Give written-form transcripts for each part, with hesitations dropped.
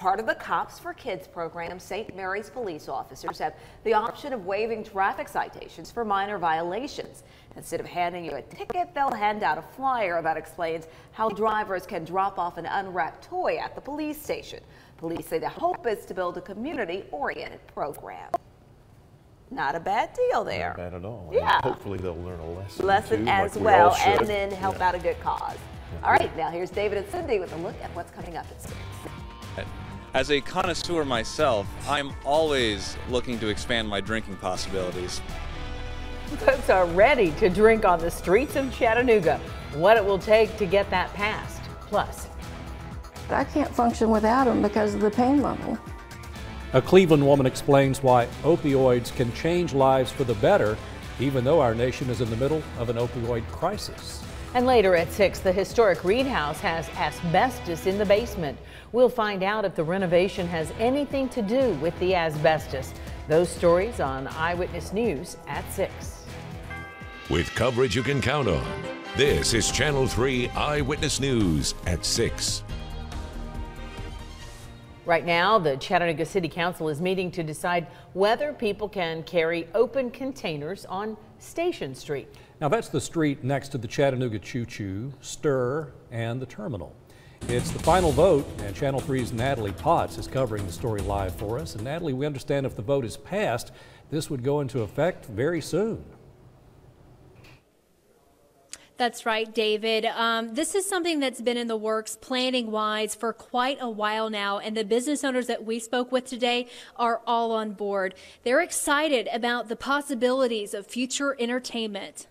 part of the Cops for Kids program, St. Mary's police officers have the option of waiving traffic citations for minor violations. Instead of handing you a ticket, they'll hand out a flyer that explains how drivers can drop off an unwrapped toy at the police station. Police say the hope is to build a community-oriented program. Not a bad deal there. Not bad at all. Yeah. And hopefully they'll learn a lesson too, as like well, we all should. and then help out a good cause. All right, now here's David and Cindy with a look at what's coming up at 6. As a connoisseur myself, I'm always looking to expand my drinking possibilities. Folks are ready to drink on the streets of Chattanooga. What it will take to get that passed. Plus, I can't function without them because of the pain level. A Cleveland woman explains why opioids can change lives for the better, even though our nation is in the middle of an opioid crisis. and later at 6, the historic Reed House has asbestos in the basement. We'll find out if the renovation has anything to do with the asbestos. Those stories on Eyewitness News at 6. With coverage you can count on, this is Channel 3 Eyewitness News at 6. Right now, the Chattanooga City Council is meeting to decide whether people can carry open containers on Station Street. Now that's the street next to the Chattanooga Choo Choo, Stir, and the terminal. It's the final vote, and Channel 3's Natalie Potts is covering the story live for us. And Natalie, we understand if the vote is passed, this would go into effect very soon. That's right, David. This is something that's been in the works planning-wise for quite a while now, and the business owners that we spoke with today are all on board. They're excited about the possibilities of future entertainment.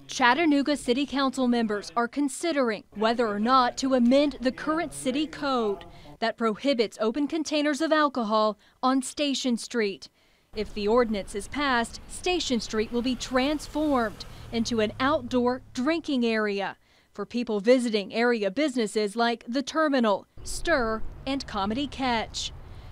Chattanooga City Council members are considering whether or not to amend the current city code that prohibits open containers of alcohol on Station Street. If the ordinance is passed, Station Street will be transformed into an outdoor drinking area for people visiting area businesses like the Terminal, Stir, and Comedy Catch.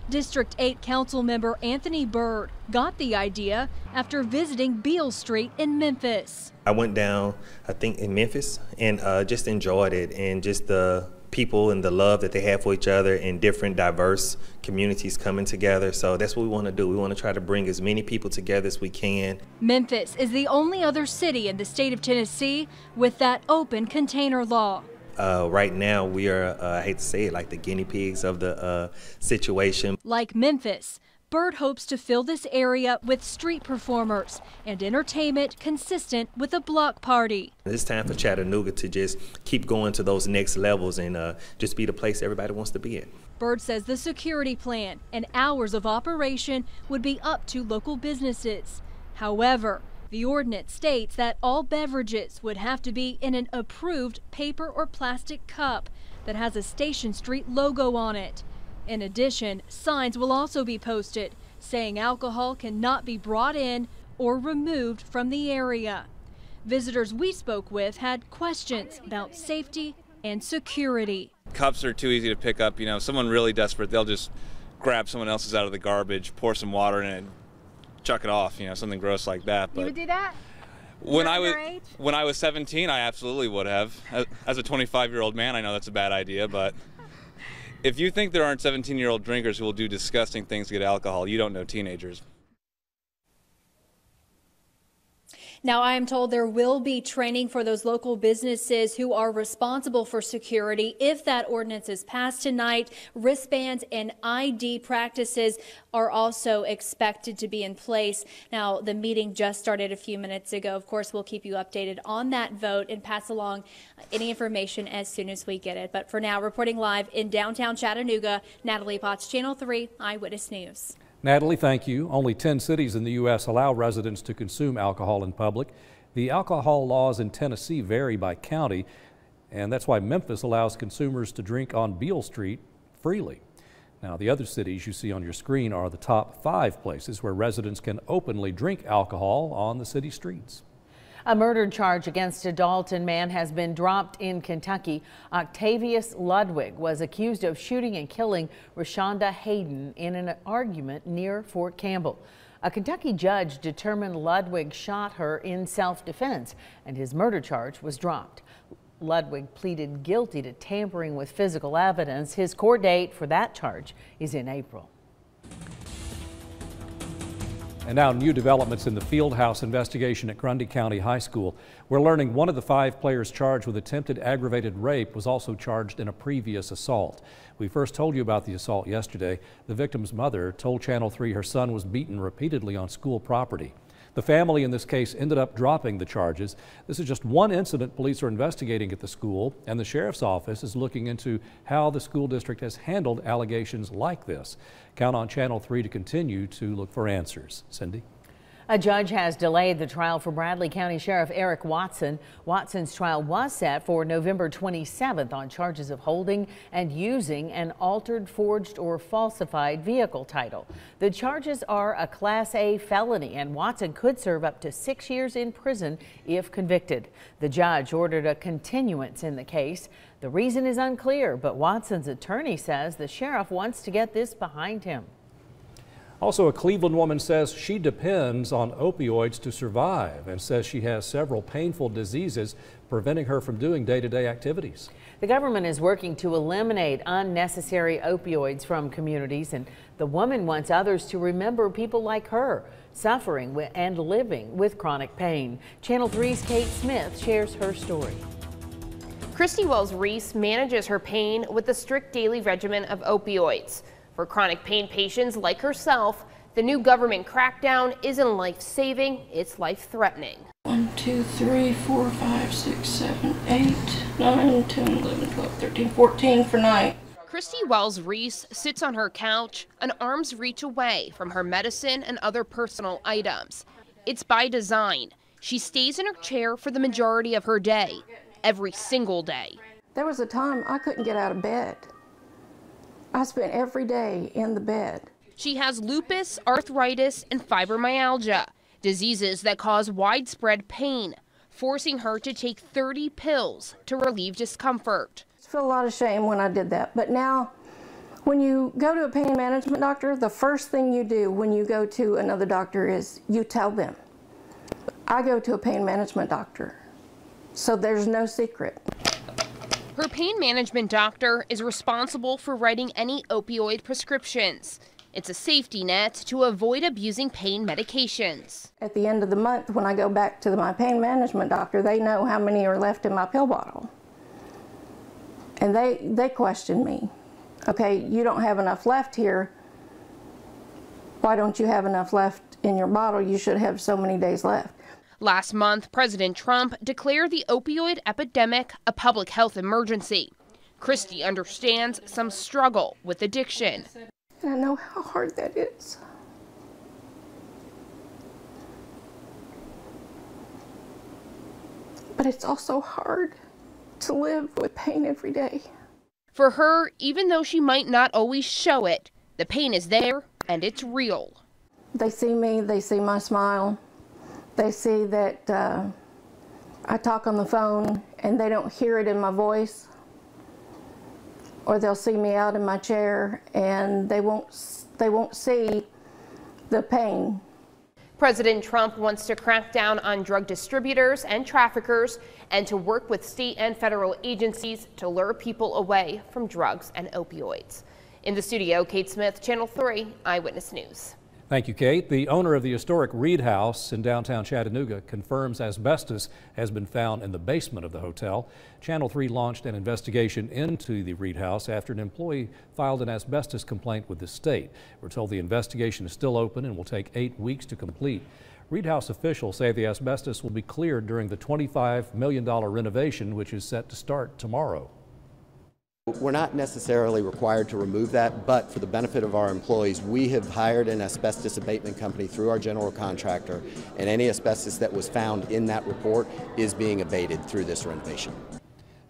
District 8 Council member Anthony Bird got the idea after visiting Beale Street in Memphis. I went down, I think, in Memphis and just enjoyed it, and just the people and the love that they have for each other and different diverse communities coming together. So that's what we want to do. We want to try to bring as many people together as we can. Memphis is the only other city in the state of Tennessee with that open container law. Right now we are, I hate to say it, like the guinea pigs of the situation. Like Memphis, Bird hopes to fill this area with street performers and entertainment consistent with a block party. It's time for Chattanooga to just keep going to those next levels and just be the place everybody wants to be in. Bird says the security plan and hours of operation would be up to local businesses. However, the ordinance states that all beverages would have to be in an approved paper or plastic cup that has a Station Street logo on it. In addition, signs will also be posted saying alcohol cannot be brought in or removed from the area. Visitors we spoke with had questions about safety and security. Cups are too easy to pick up. You know, someone really desperate, they'll just grab someone else's out of the garbage, pour some water in it, and chuck it off, you know, something gross like that. But you would do that? When I was 17, I absolutely would have. As a 25-year-old man, I know that's a bad idea, but if you think there aren't 17-year-old drinkers who will do disgusting things to get alcohol, you don't know teenagers. Now, I am told there will be training for those local businesses who are responsible for security. If that ordinance is passed tonight, wristbands and ID practices are also expected to be in place. Now, the meeting just started a few minutes ago. Of course, we'll keep you updated on that vote and pass along any information as soon as we get it. But for now, reporting live in downtown Chattanooga, Natalie Potts, Channel 3 Eyewitness News. Natalie, thank you. Only 10 cities in the U.S. allow residents to consume alcohol in public. The alcohol laws in Tennessee vary by county, and that's why Memphis allows consumers to drink on Beale Street freely. Now, the other cities you see on your screen are the top 5 places where residents can openly drink alcohol on the city streets. A murder charge against a Dalton man has been dropped in Kentucky. Octavius Ludwig was accused of shooting and killing Rashonda Hayden in an argument near Fort Campbell. A Kentucky judge determined Ludwig shot her in self-defense, and his murder charge was dropped. Ludwig pleaded guilty to tampering with physical evidence. His court date for that charge is in April. And now new developments in the Fieldhouse investigation at Grundy County High School. We're learning one of the 5 players charged with attempted aggravated rape was also charged in a previous assault. We first told you about the assault yesterday. The victim's mother told Channel 3 her son was beaten repeatedly on school property. The family in this case ended up dropping the charges. This is just one incident police are investigating at the school, and the sheriff's office is looking into how the school district has handled allegations like this. Count on Channel 3 to continue to look for answers. Cindy? A judge has delayed the trial for Bradley County Sheriff Eric Watson. Watson's trial was set for November 27th on charges of holding and using an altered, forged, or falsified vehicle title. The charges are a Class A felony, and Watson could serve up to 6 years in prison if convicted. The judge ordered a continuance in the case. The reason is unclear, but Watson's attorney says the sheriff wants to get this behind him. Also, a Cleveland woman says she depends on opioids to survive and says she has several painful diseases preventing her from doing day-to-day activities. The government is working to eliminate unnecessary opioids from communities, and the woman wants others to remember people like her suffering and living with chronic pain. Channel 3's Kate Smith shares her story. Christy Wells-Reese manages her pain with a strict daily regimen of opioids. For chronic pain patients like herself, the new government crackdown isn't life-saving, it's life-threatening. 1, 2, 3, 4, 5, 6, 7, 8, 9, 10, 11, 12, 13, 14 for night. Christy Wells-Reese sits on her couch, an arm's reach away from her medicine and other personal items. It's by design. She stays in her chair for the majority of her day, every single day. There was a time I couldn't get out of bed. I spent every day in the bed. She has lupus, arthritis, and fibromyalgia, diseases that cause widespread pain, forcing her to take 30 pills to relieve discomfort. I feel a lot of shame when I did that, but now when you go to a pain management doctor, the first thing you do when you go to another doctor is you tell them, I go to a pain management doctor, so there's no secret. Her pain management doctor is responsible for writing any opioid prescriptions. It's a safety net to avoid abusing pain medications. At the end of the month, when I go back to my pain management doctor, they know how many are left in my pill bottle. And they question me. Okay, you don't have enough left here. Why don't you have enough left in your bottle? You should have so many days left. Last month, President Trump declared the opioid epidemic a public health emergency. Christy understands some struggle with addiction. And I know how hard that is. But it's also hard to live with pain every day. For her, even though she might not always show it, the pain is there and it's real. They see me, they see my smile. They see that I talk on the phone and they don't hear it in my voice. Or they'll see me out in my chair and they won't see the pain. President Trump wants to crack down on drug distributors and traffickers and to work with state and federal agencies to lure people away from drugs and opioids. In the studio, Kate Smith, Channel 3 Eyewitness News. Thank you, Kate. The owner of the historic Reed House in downtown Chattanooga confirms asbestos has been found in the basement of the hotel. Channel 3 launched an investigation into the Reed House after an employee filed an asbestos complaint with the state. We're told the investigation is still open and will take 8 weeks to complete. Reed House officials say the asbestos will be cleared during the $25 million renovation, which is set to start tomorrow. We're not necessarily required to remove that, but for the benefit of our employees, we have hired an asbestos abatement company through our general contractor, and any asbestos that was found in that report is being abated through this renovation.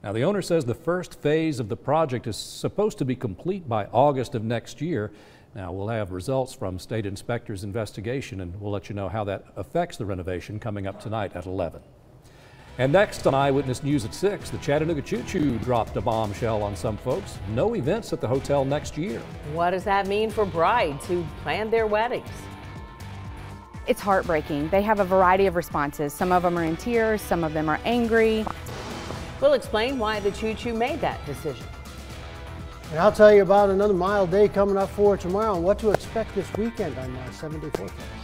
Now, the owner says the first phase of the project is supposed to be complete by August of next year. Now, we'll have results from state inspectors' investigation, and we'll let you know how that affects the renovation coming up tonight at 11. And next on Eyewitness News at 6, the Chattanooga Choo Choo dropped a bombshell on some folks. No events at the hotel next year. What does that mean for brides who planned their weddings? It's heartbreaking. They have a variety of responses. Some of them are in tears, some of them are angry. We'll explain why the Choo Choo made that decision. And I'll tell you about another mild day coming up for tomorrow and what to expect this weekend on my 7-day forecast.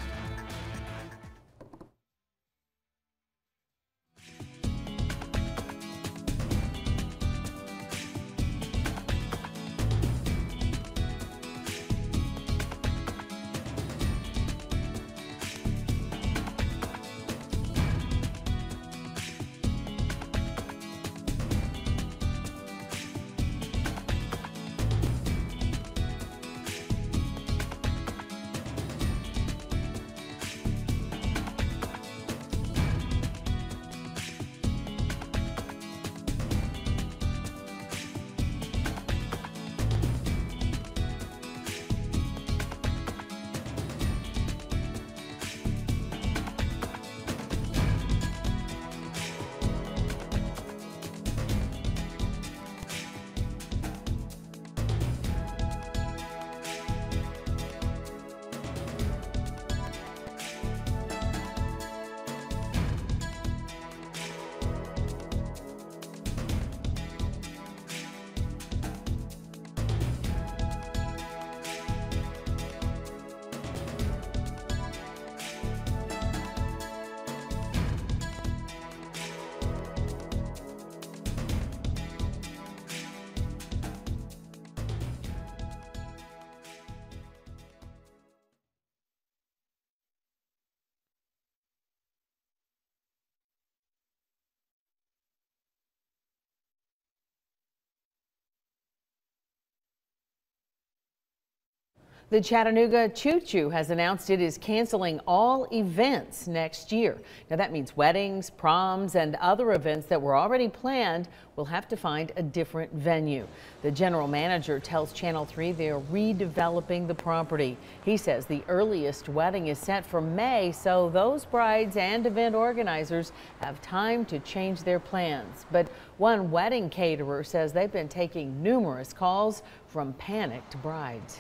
The Chattanooga Choo Choo has announced it is canceling all events next year. Now that means weddings, proms, and other events that were already planned will have to find a different venue. The general manager tells Channel 3 they're redeveloping the property. He says the earliest wedding is set for May, so those brides and event organizers have time to change their plans. But one wedding caterer says they've been taking numerous calls from panicked brides.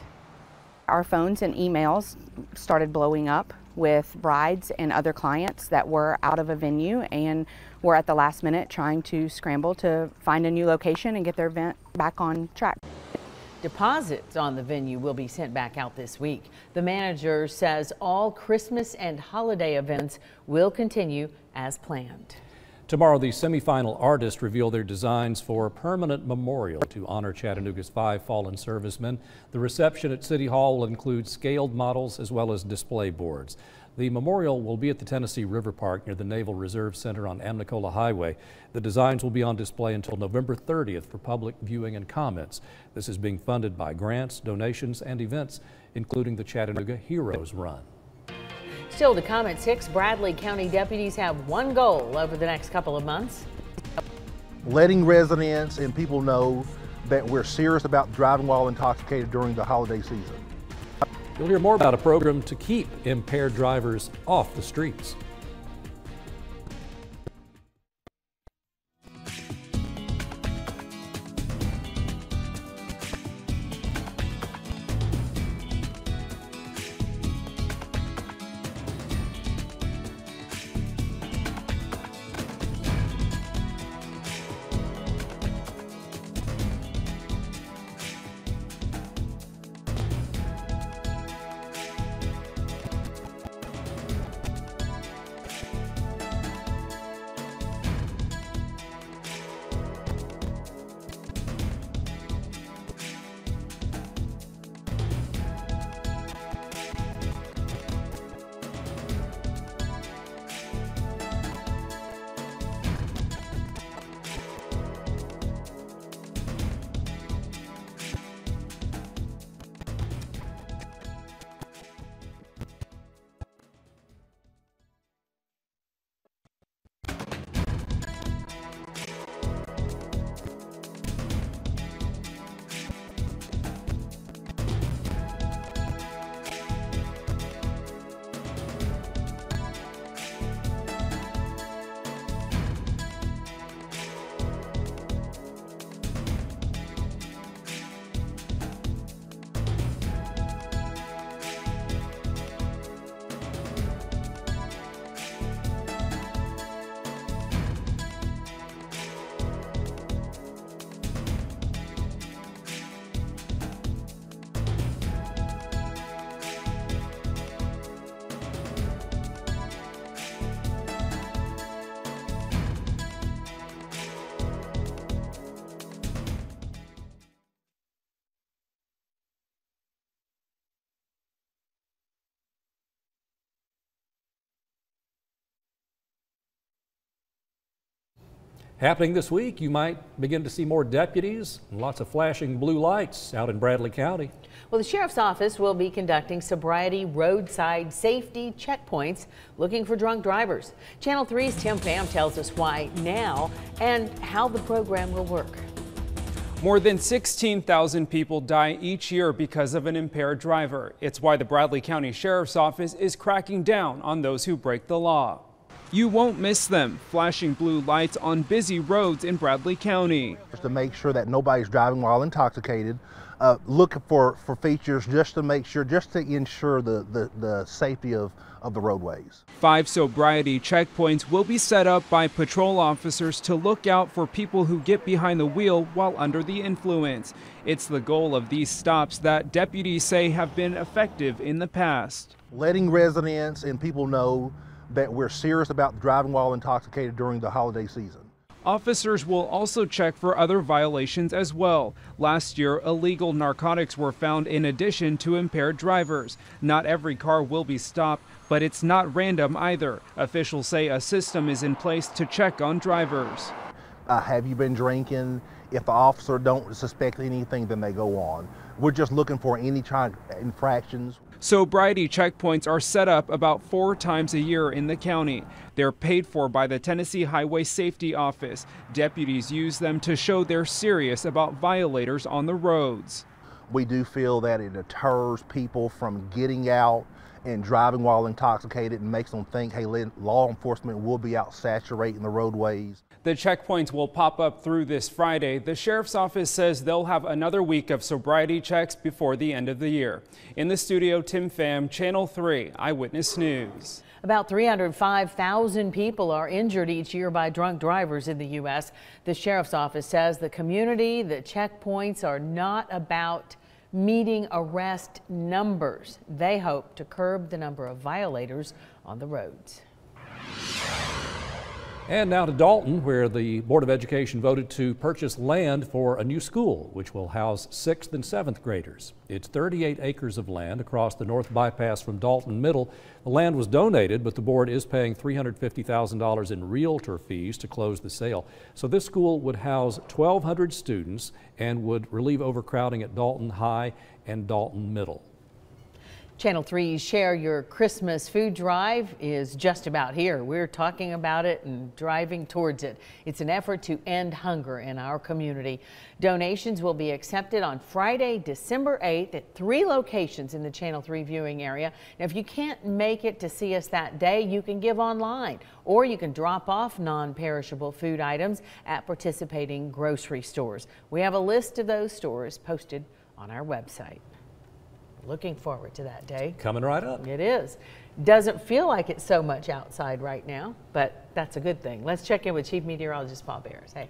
Our phones and emails started blowing up with brides and other clients that were out of a venue and were at the last minute trying to scramble to find a new location and get their event back on track. Deposits on the venue will be sent back out this week. The manager says all Christmas and holiday events will continue as planned. Tomorrow, the semifinal artists reveal their designs for a permanent memorial to honor Chattanooga's 5 fallen servicemen. The reception at City Hall will include scaled models as well as display boards. The memorial will be at the Tennessee River Park near the Naval Reserve Center on Amnicola Highway. The designs will be on display until November 30th for public viewing and comments. This is being funded by grants, donations, and events, including the Chattanooga Heroes Run. Still to come at 6, Bradley County deputies have one goal over the next couple of months. Letting residents and people know that we're serious about driving while intoxicated during the holiday season. You'll hear more about a program to keep impaired drivers off the streets. Happening this week, you might begin to see more deputies and lots of flashing blue lights out in Bradley County. Well, the Sheriff's Office will be conducting sobriety roadside safety checkpoints looking for drunk drivers. Channel 3's Tim Pham tells us why now and how the program will work. More than 16,000 people die each year because of an impaired driver. It's why the Bradley County Sheriff's Office is cracking down on those who break the law. You won't miss them, flashing blue lights on busy roads in Bradley County. Just to make sure that nobody's driving while intoxicated, look for features just to ensure the safety of the roadways. 5 sobriety checkpoints will be set up by patrol officers to look out for people who get behind the wheel while under the influence. It's the goal of these stops that deputies say have been effective in the past. Letting residents and people know that we're serious about driving while intoxicated during the holiday season. Officers will also check for other violations as well. Last year, illegal narcotics were found in addition to impaired drivers. Not every car will be stopped, but it's not random either. Officials say a system is in place to check on drivers. Have you been drinking? If the officer don't suspect anything, then they go on. We're just looking for any kind of infractions. Sobriety checkpoints are set up about 4 times a year in the county. They're paid for by the Tennessee Highway Safety Office. Deputies use them to show they're serious about violators on the roads. We do feel that it deters people from getting out and driving while intoxicated and makes them think, hey, law enforcement will be out saturating the roadways. The checkpoints will pop up through this Friday. The Sheriff's Office says they'll have another week of sobriety checks before the end of the year. In the studio, Tim Pham, Channel 3 Eyewitness News. About 305,000 people are injured each year by drunk drivers in the U.S. The Sheriff's Office says the checkpoints are not about meeting arrest numbers. They hope to curb the number of violators on the roads. And now to Dalton, where the Board of Education voted to purchase land for a new school, which will house 6th and 7th graders. It's 38 acres of land across the north bypass from Dalton Middle. The land was donated, but the board is paying $350,000 in realtor fees to close the sale. So this school would house 1,200 students and would relieve overcrowding at Dalton High and Dalton Middle. Channel 3's Share Your Christmas Food Drive is just about here. We're talking about it and driving towards it. It's an effort to end hunger in our community. Donations will be accepted on Friday, December 8th at 3 locations in the Channel 3 viewing area. Now, if you can't make it to see us that day, you can give online, or you can drop off non-perishable food items at participating grocery stores. We have a list of those stores posted on our website. Looking forward to that day. Coming right up. It is. Doesn't feel like it's so much outside right now, but that's a good thing. Let's check in with Chief Meteorologist Paul Bears. Hey.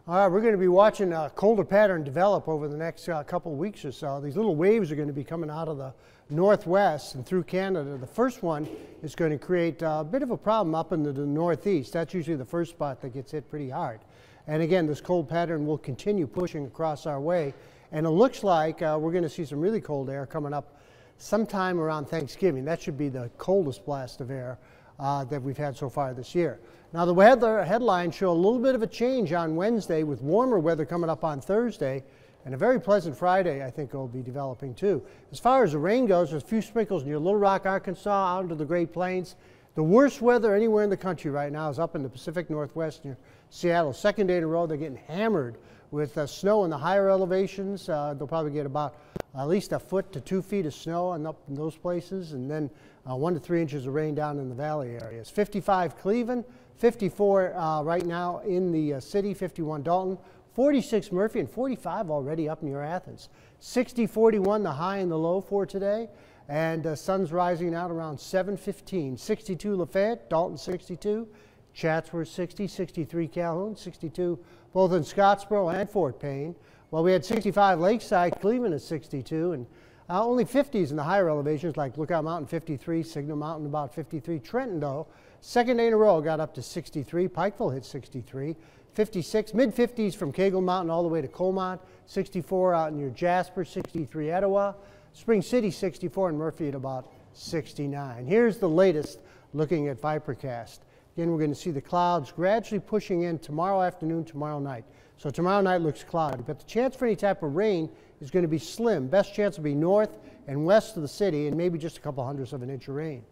All right, we're going to be watching a colder pattern develop over the next couple of weeks or so. These little waves are going to be coming out of the northwest and through Canada. The first one is going to create a bit of a problem up into the northeast. That's usually the first spot that gets hit pretty hard. And again, this cold pattern will continue pushing across our way. And it looks like we're going to see some really cold air coming up sometime around Thanksgiving. That should be the coldest blast of air that we've had so far this year. Now, the weather headlines show a little bit of a change on Wednesday with warmer weather coming up on Thursday. And a very pleasant Friday, I think, will be developing too. As far as the rain goes, there's a few sprinkles near Little Rock, Arkansas, out into the Great Plains. The worst weather anywhere in the country right now is up in the Pacific Northwest near Seattle. Second day in a row, they're getting hammered with snow in the higher elevations. They'll probably get about at least a foot to 2 feet of snow and up in those places, and then 1 to 3 inches of rain down in the valley areas. 55 Cleveland, 54 right now in the city, 51 Dalton, 46 Murphy, and 45 already up near Athens. 60, 41 the high and the low for today, and sun's rising out around 7:15. 62 Lafayette, Dalton 62, Chatsworth 60, 63 Calhoun, 62 both in Scottsboro and Fort Payne. Well, we had 65 Lakeside, Cleveland at 62, and only 50s in the higher elevations like Lookout Mountain 53, Signal Mountain about 53. Trenton, though, second day in a row got up to 63. Pikeville hit 63. 56, mid-50s from Cagle Mountain all the way to Colmont. 64 out near Jasper, 63 Etowah. Spring City 64, and Murphy at about 69. Here's the latest looking at Vipercast. Again, we're going to see the clouds gradually pushing in tomorrow afternoon, tomorrow night. So tomorrow night looks cloudy, but the chance for any type of rain is going to be slim. Best chance will be north and west of the city, and maybe just a couple hundredths of an inch of rain.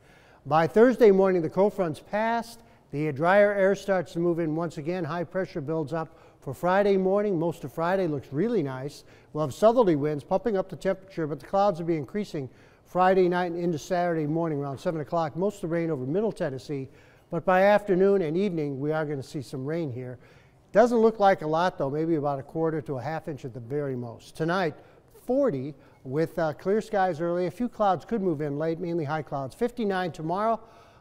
By Thursday morning, the cold front's passed. The drier air starts to move in once again. High pressure builds up for Friday morning. Most of Friday looks really nice. We'll have southerly winds pumping up the temperature, but the clouds will be increasing Friday night and into Saturday morning around 7 o'clock. Most of the rain over Middle Tennessee, but by afternoon and evening, we are going to see some rain here. Doesn't look like a lot, though, maybe about a quarter to a half inch at the very most. Tonight, 40 with clear skies early. A few clouds could move in late, mainly high clouds. 59 tomorrow,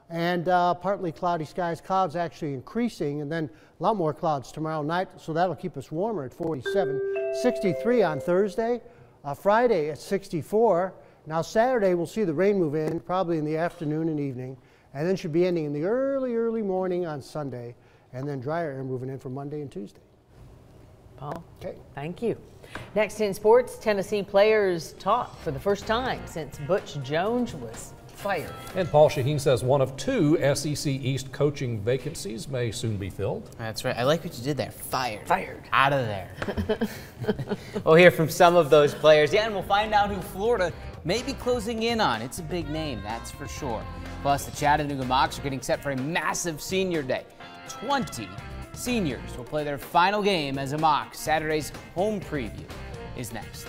and partly cloudy skies. Clouds actually increasing, and then a lot more clouds tomorrow night, so that'll keep us warmer at 47. 63 on Thursday. Friday at 64. Now Saturday, we'll see the rain move in, probably in the afternoon and evening, and then should be ending in the early morning on Sunday, and then drier air moving in for Monday and Tuesday. Paul, okay. Thank you. Next in sports, Tennessee players talk for the first time since Butch Jones was fired. And Paul Shaheen says one of 2 SEC East coaching vacancies may soon be filled. That's right. I like what you did there. Fired. Fired. Out of there. We'll hear from some of those players. Yeah, and we'll find out who Florida may be closing in on. It's a big name, that's for sure. Plus, the Chattanooga Mocs are getting set for a massive senior day. 20 seniors will play their final game as a Moc. Saturday's home preview is next.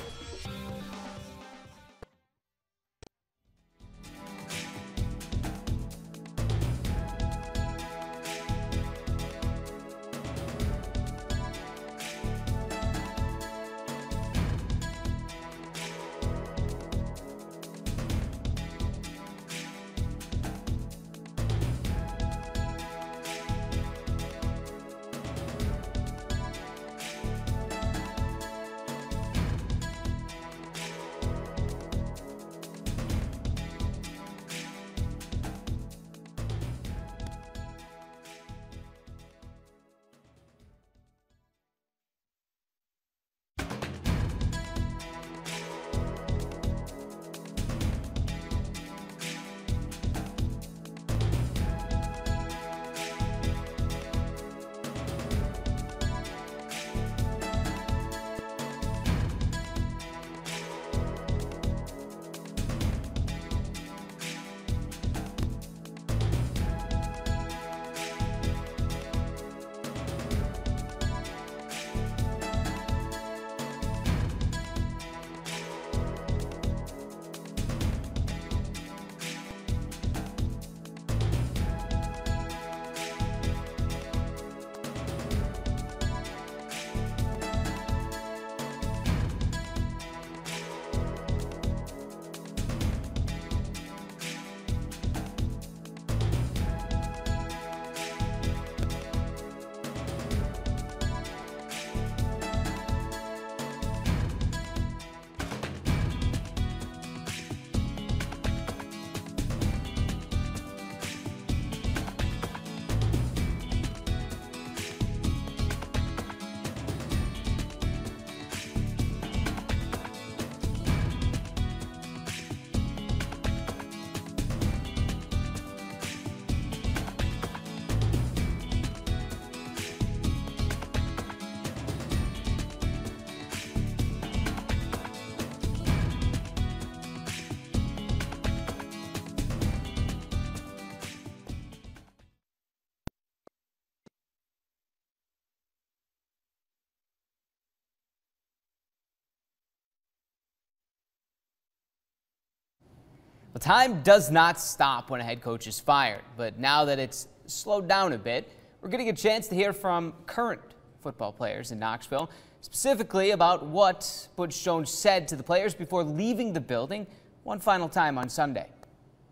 Well, time does not stop when a head coach is fired, but now that it's slowed down a bit, we're getting a chance to hear from current football players in Knoxville, specifically about what Butch Jones said to the players before leaving the building one final time on Sunday.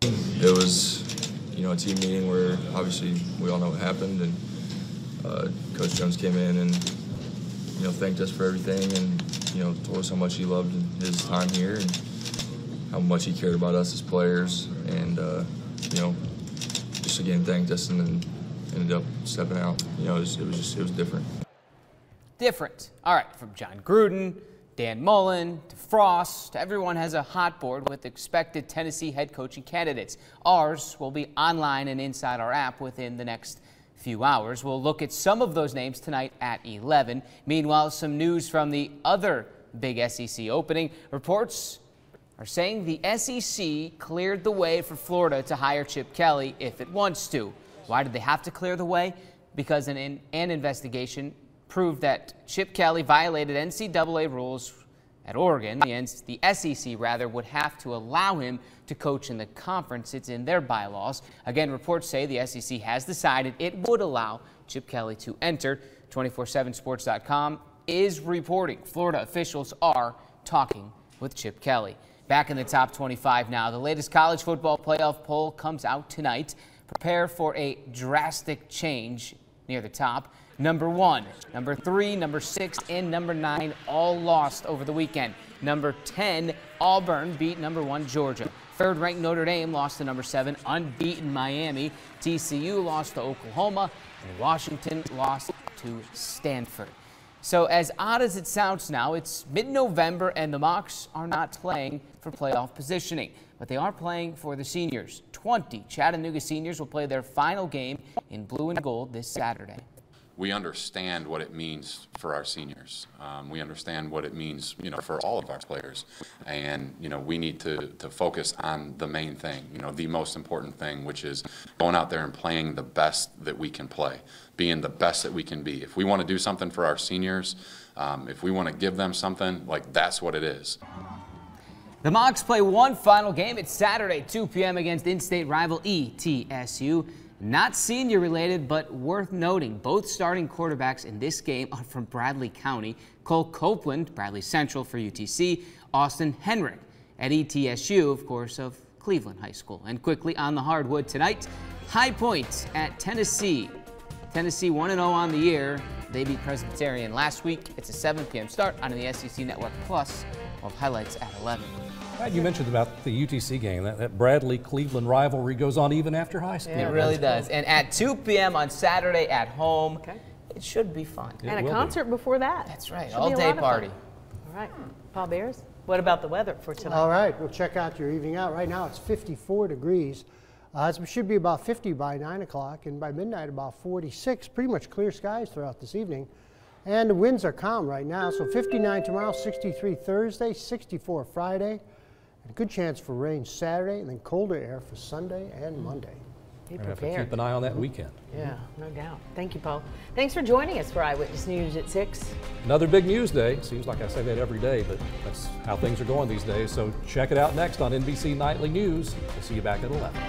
It was, a team meeting where obviously we all know what happened, and Coach Jones came in and, thanked us for everything and, told us how much he loved his time here and how much he cared about us as players, and just again thanked us, and then ended up stepping out. It was different. Different. All right, from John Gruden, Dan Mullen, to Frost, everyone has a hot board with expected Tennessee head coaching candidates. Ours will be online and inside our app within the next few hours. We'll look at some of those names tonight at 11. Meanwhile, some news from the other big SEC opening. Reports are saying the SEC cleared the way for Florida to hire Chip Kelly if it wants to. Why did they have to clear the way? Because an investigation proved that Chip Kelly violated NCAA rules at Oregon. The SEC would have to allow him to coach in the conference. It's in their bylaws. Again, reports say the SEC has decided it would allow Chip Kelly to enter. 247sports.com is reporting Florida officials are talking with Chip Kelly. Back in the top 25 now. The latest college football playoff poll comes out tonight. Prepare for a drastic change near the top. Number 1, number 3, number 6, and number 9 all lost over the weekend. Number 10, Auburn beat number 1, Georgia. Third-ranked Notre Dame lost to number 7, unbeaten Miami. TCU lost to Oklahoma, and Washington lost to Stanford. So as odd as it sounds now, it's mid-November, and the Mocs are not playing for playoff positioning, but they are playing for the seniors. 20 Chattanooga seniors will play their final game in blue and gold this Saturday. We understand what it means for our seniors. We understand what it means, for all of our players. And, we need to focus on the main thing, the most important thing, which is going out there and playing the best that we can play, being the best that we can be. If we want to do something for our seniors, if we want to give them something, that's what it is. The Mocs play one final game. It's Saturday, 2 p.m. against in-state rival ETSU. Not senior related, but worth noting, both starting quarterbacks in this game are from Bradley County. Cole Copeland, Bradley Central for UTC, Austin Henrik at ETSU, of course, of Cleveland High School. And quickly on the hardwood tonight, High Point at Tennessee. Tennessee 1-0 on the year. They beat Presbyterian last week. It's a 7 p.m. start on the SEC Network Plus. Of highlights at 11. Glad you mentioned about the UTC game. That Bradley-Cleveland rivalry goes on even after high school. It really does. And at 2 p.m. on Saturday at home, it should be fun. And a concert before that. That's right. All-day party. All right. Paul Bears, what about the weather for tonight? All right. We'll check out your evening out. Right now it's 54 degrees. It should be about 50 by 9 o'clock, and by midnight about 46. Pretty much clear skies throughout this evening. And the winds are calm right now, so 59 tomorrow, 63 Thursday, 64 Friday, and a good chance for rain Saturday, and then colder air for Sunday and Monday. Be Have to prepared. keep an eye on that weekend. Yeah, no doubt. Thank you, Paul. Thanks for joining us for Eyewitness News at 6. Another big news day. Seems like I say that every day, but that's how things are going these days. So check it out next on NBC Nightly News. We'll see you back at 11.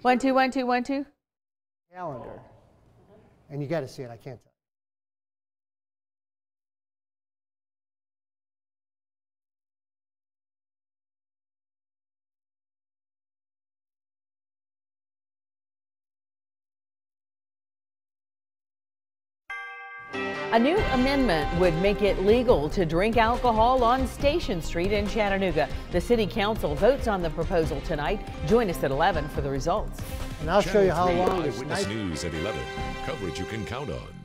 1 2 1 2 1 2. Calendar. And you got to see it. I can't tell. A new amendment would make it legal to drink alcohol on Station Street in Chattanooga. The City Council votes on the proposal tonight. Join us at 11 for the results. And I'll show you how long this Eyewitness News at 11. Coverage you can count on.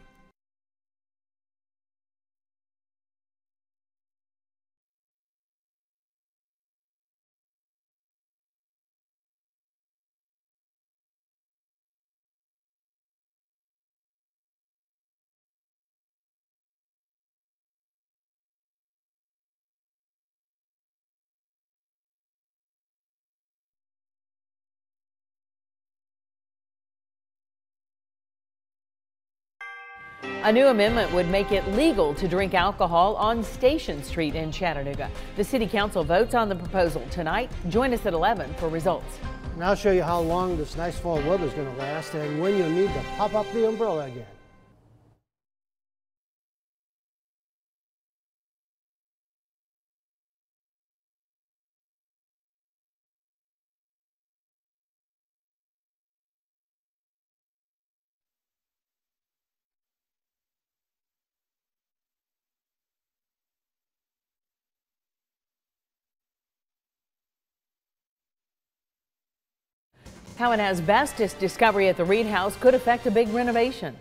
A new amendment would make it legal to drink alcohol on Station Street in Chattanooga. The City Council votes on the proposal tonight. Join us at 11 for results. And I'll show you how long this nice fall weather is going to last and when you'll need to pop up the umbrella again. How an asbestos discovery at the Reed House could affect a big renovation.